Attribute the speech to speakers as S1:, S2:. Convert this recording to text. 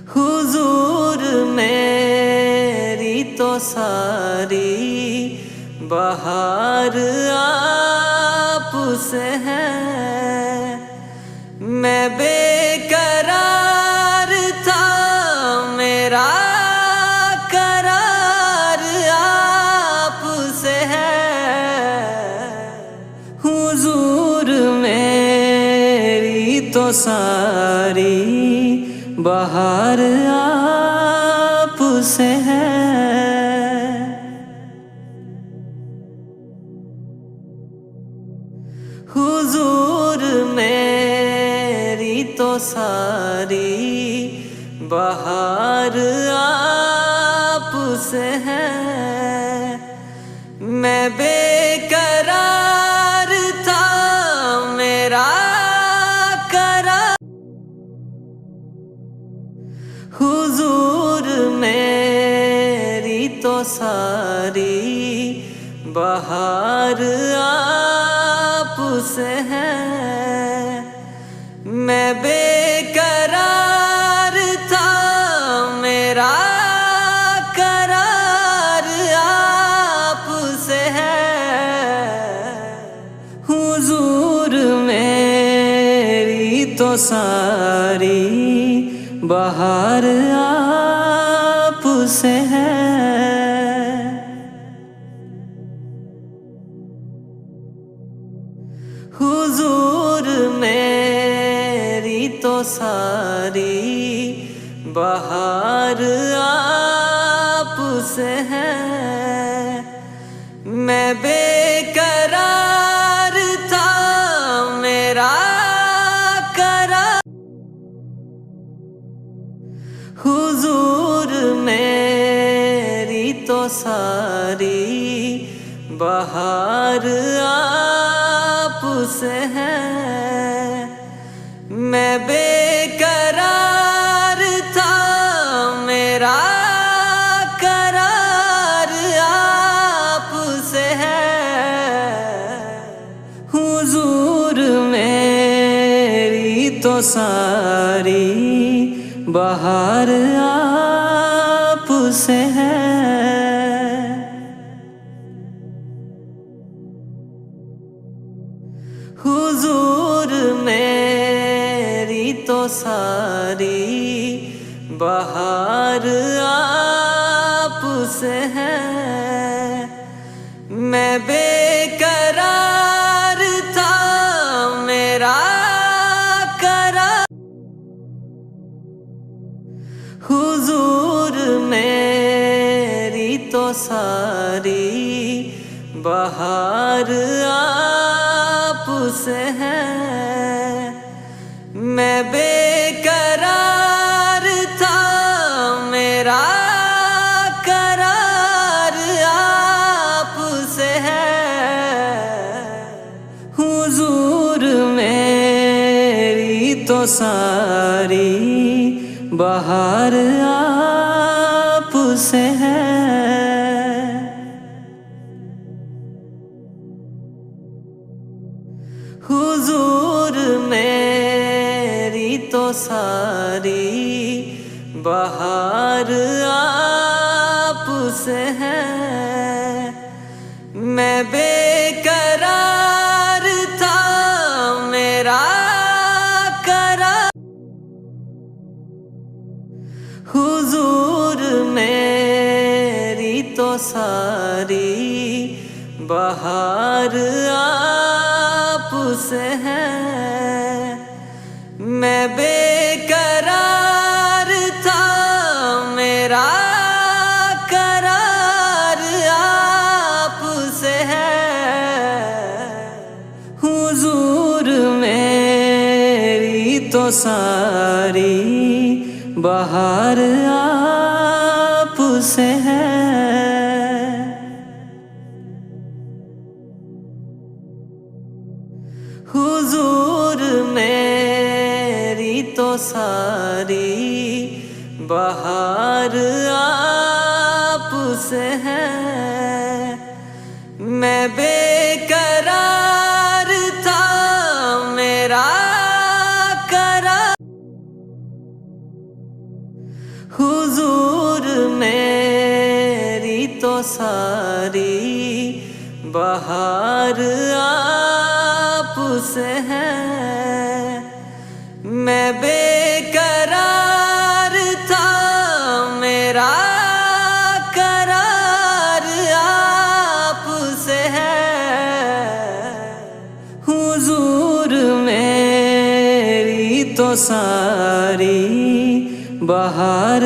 S1: हुजूर मेरी तो सारी बहार आप से है। मैं बेकरार था, मेरा करार आप से है। हुजूर मेरी तो सारी बहार आप से है। हुजूर मेरी तो सारी बहार आप से है। मैं बेकरार था, मेरा हुजूर मेरी तो सारी बहार आप से है। मैं बेकरार था, मेरा करार आप से है। हुजूर मेरी तो सारी बहार आप से है। हुजूर मेरी तो सारी बहार आप से है। मैं बेकरार था, मेरा हुजूर मेरी तो सारी बहार आप से है। मैं बेकरार था, मेरा करार आप से है। हुजूर मेरी तो सारी बहार आप से है। हुजूर मेरी तो सारी बहार आप से है। मैं बेकरार था, मेरा हुजूर मेरी तो सारी बहार आप से है। मैं बेकरार था, मेरा करार आप से है। हुजूर मेरी तो सारी बहार आप से है। हुजूर मेरी तो सारी बहार आप से है। मैं बेकरार था, मेरा हुजूर मेरी तो सारी बहार आप से है। मैं बेकरार था, मेरा करार आप से है। हुजूर मेरी तो सारी बहार आप से है। हुजूर मेरी तो सारी बहार आप से है। मैं बेकरार था, मेरा सारी बहार आप से है। मैं बेकरार था, मेरा करार आप से है। हुजूर मेरी तो सारी बहार